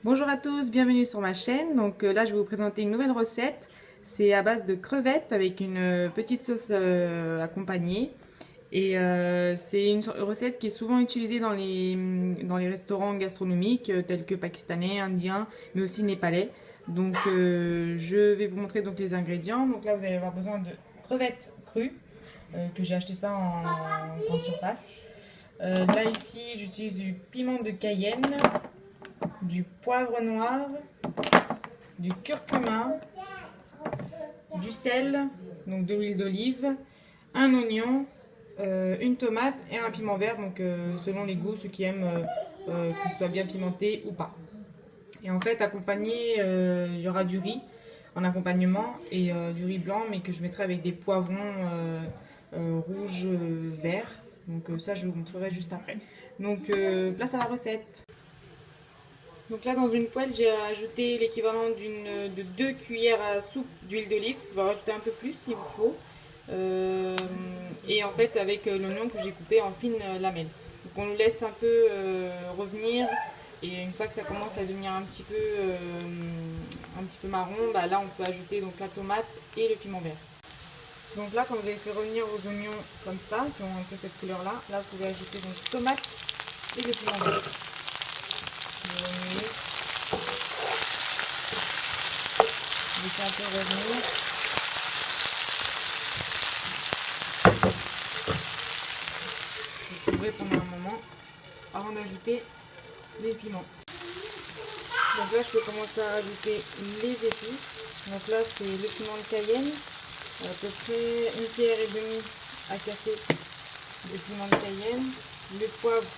Bonjour à tous, bienvenue sur ma chaîne. Donc là, je vais vous présenter une nouvelle recette. C'est à base de crevettes avec une petite sauce accompagnée. Et c'est une recette qui est souvent utilisée dans les restaurants gastronomiques tels que pakistanais, indiens, mais aussi népalais. Donc je vais vous montrer donc les ingrédients. Donc là, vous allez avoir besoin de crevettes crues que j'ai acheté ça en grande surface. Là ici, j'utilise du piment de Cayenne, du poivre noir, du curcuma, du sel, donc de l'huile d'olive, un oignon, une tomate et un piment vert, donc selon les goûts, ceux qui aiment que ce soit bien pimenté ou pas. Et en fait, accompagné, il y aura du riz en accompagnement et du riz blanc, mais que je mettrai avec des poivrons rouges, verts. Donc ça, je vous montrerai juste après. Donc place à la recette. Donc là, dans une poêle, j'ai ajouté l'équivalent de 2 cuillères à soupe d'huile d'olive. Vous pouvez rajouter un peu plus s'il vous faut. Et en fait, avec l'oignon que j'ai coupé en fines lamelles. Donc on le laisse un peu revenir. Et une fois que ça commence à devenir un petit peu marron, bah là on peut ajouter donc la tomate et le piment vert. Donc là, quand vous avez fait revenir vos oignons comme ça, qui ont un peu cette couleur-là, là vous pouvez ajouter donc tomate et le piment vert. Laissez un peu revenir. Vous couvrez pendant un moment avant d'ajouter les piments. Donc là, je peux commencer à rajouter les épices. Donc là, c'est le piment de Cayenne, à peu près une cuillère et demie à café de piment de Cayenne. Le poivre,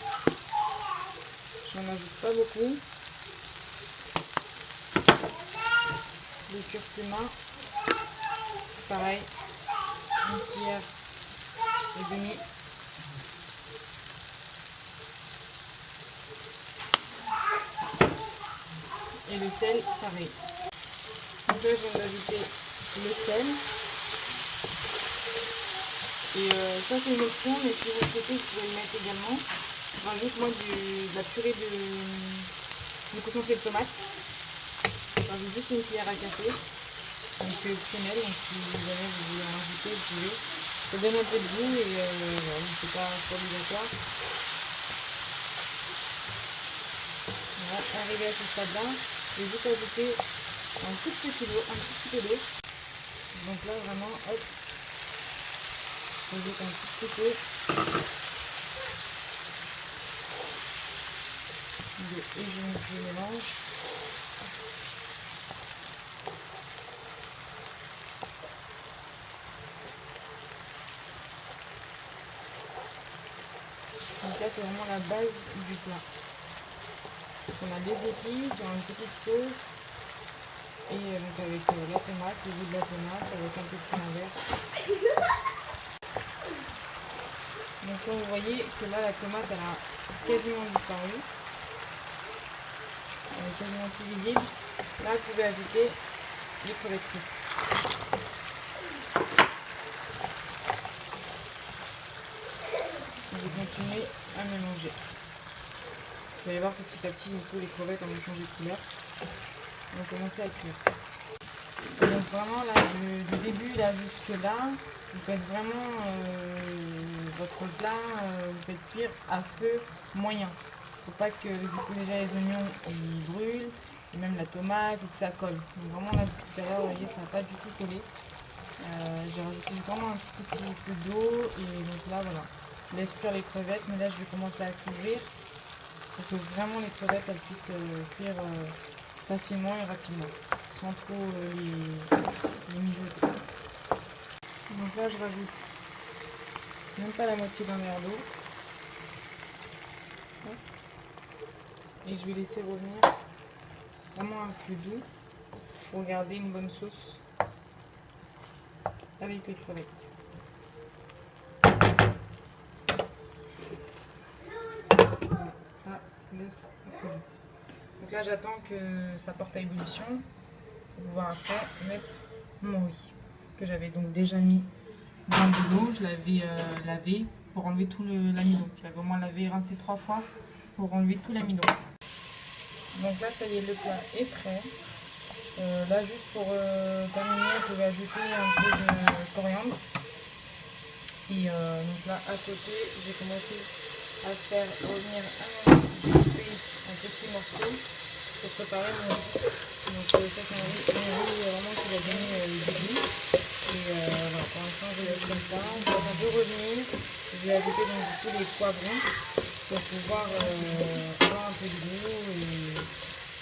j'en ajoute pas beaucoup. Le curcuma, pareil, une cuillère et demie. Et le sel, pareil. Donc là, je viens d'ajouter le sel. Et ça, c'est une option, mais si vous souhaitez, vous pouvez le mettre également. Je rajoute moi de la purée de concentré de tomate. Je rajoute juste une cuillère à café. Donc c'est optionnel, donc si jamais vous voulez en rajouter, vous pouvez. Ça donne un peu de goût et voilà, c'est pas obligatoire. Voilà, arrivé à ce stade-là, je vais juste ajouter un tout petit peu d'eau. Donc là, vraiment, hop, j'ajoute un tout petit peu et je mélange. Donc là, c'est vraiment la base du plat. Donc on a des épices, on a une petite sauce. Et donc avec la tomate, le goût de la tomate, avec un peu de piment vert. Donc là, vous voyez que là, la tomate, elle a quasiment disparu. Elle est quasiment plus visible. Là, vous pouvez ajouter les crevettes crues. Je vais continuer à mélanger. Vous allez voir que petit à petit, du coup, les crevettes vont changer de couleur. On va commencer à cuire. Donc vraiment, là, du début là jusque là, vous faites vraiment votre plat, vous faites cuire à feu moyen. Faut pas que du coup déjà les oignons ils brûlent, et même la tomate ou que ça colle. Donc vraiment là tout à l'heure, vous voyez, ça n'a pas du tout collé. J'ai rajouté vraiment un petit peu d'eau et donc là voilà. Je laisse cuire les crevettes, mais là je vais commencer à couvrir pour que vraiment les crevettes elles puissent cuire facilement et rapidement, sans trop les mijoter. Donc là je rajoute même pas la moitié d'un verre d'eau. Et je vais laisser revenir vraiment un peu doux pour garder une bonne sauce avec les crevettes. Là, laisse donc là j'attends que ça porte à ébullition pour pouvoir après mettre mon riz que j'avais donc déjà mis dans de l'eau. Je l'avais lavé pour enlever tout l'amidon. Je l'avais au moins lavé et rincé 3 fois pour enlever tout l'amidon. Donc là, ça y est, le plat est prêt. Là, juste pour terminer, je vais ajouter un peu de coriandre. Et donc là, à côté, j'ai commencé à faire revenir un coupé en petits morceaux pour préparer mon riz. Donc ça, c'est un riz vraiment qui va donner du goût. Et voilà, pour l'instant, je laisse comme ça. Je vais un peu revenir. Je vais ajouter donc du coup les poivrons pour pouvoir avoir un peu de goût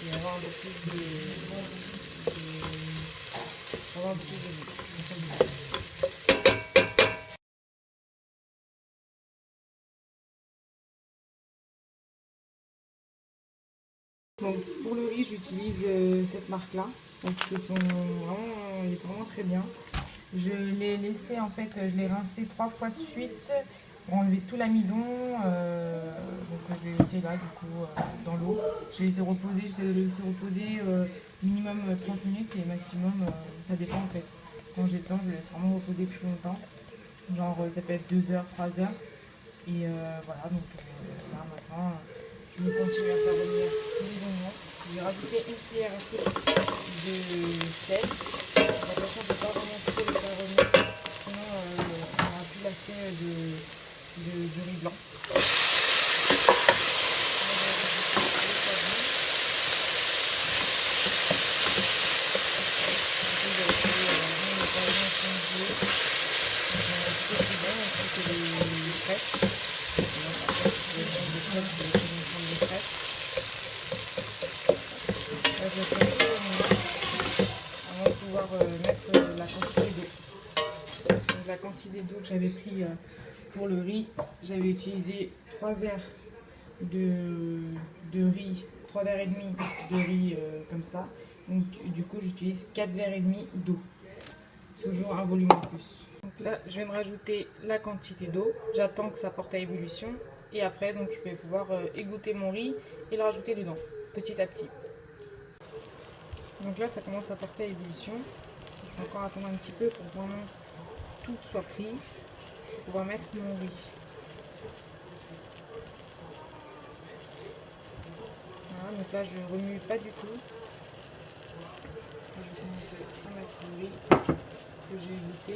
et avoir un peu plus avoir un peu plus de goût. Donc pour le riz, j'utilise cette marque-là parce qu'ils sont vraiment, il est vraiment très bien. Je l'ai laissé en fait, je l'ai rincé 3 fois de suite pour enlever tout l'amidon. Donc je l'ai laissé là du coup dans l'eau. J'ai laissé reposer, minimum 30 minutes et maximum, ça dépend en fait. Quand j'ai le temps, je le laisse vraiment reposer plus longtemps. Genre ça peut être 2 heures, 3 heures. Et voilà, donc là maintenant, je vais continuer à faire revenir les oignons. Je vais rajouter une cuillère à soupe de sel. Attention, on ne peut pas vraiment trop le faire revenir, sinon on n'aura plus l'aspect du riz blanc. Avant de pouvoir mettre la quantité d'eau. Donc la quantité d'eau que j'avais pris pour le riz, j'avais utilisé 3 verres de riz, 3 verres et demi de riz comme ça. Donc du coup j'utilise 4 verres et demi d'eau. Toujours un volume en plus. Donc là je vais me rajouter la quantité d'eau. J'attends que ça porte à ébullition. Et après donc je vais pouvoir égoutter mon riz et le rajouter dedans, petit à petit. Donc là ça commence à porter à ébullition. Je vais encore attendre un petit peu pour vraiment tout soit pris. Pour pouvoir mettre mon riz. Voilà, donc là je ne remue pas du tout. Je vais commencer à mettre le riz que j'ai égoutté.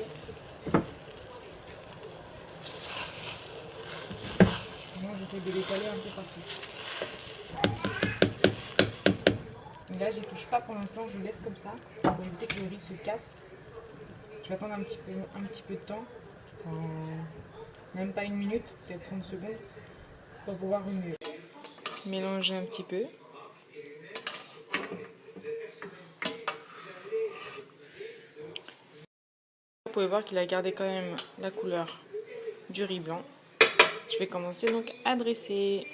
J'essaie de l'étaler un peu partout. Et là, je n'y touche pas pour l'instant, je laisse comme ça pour éviter que le riz se casse. Je vais attendre un petit peu de temps, même pas une minute, peut-être 30 secondes, pour pouvoir remuer. Mélanger un petit peu. Vous pouvez voir qu'il a gardé quand même la couleur du riz blanc. Je vais commencer donc à dresser.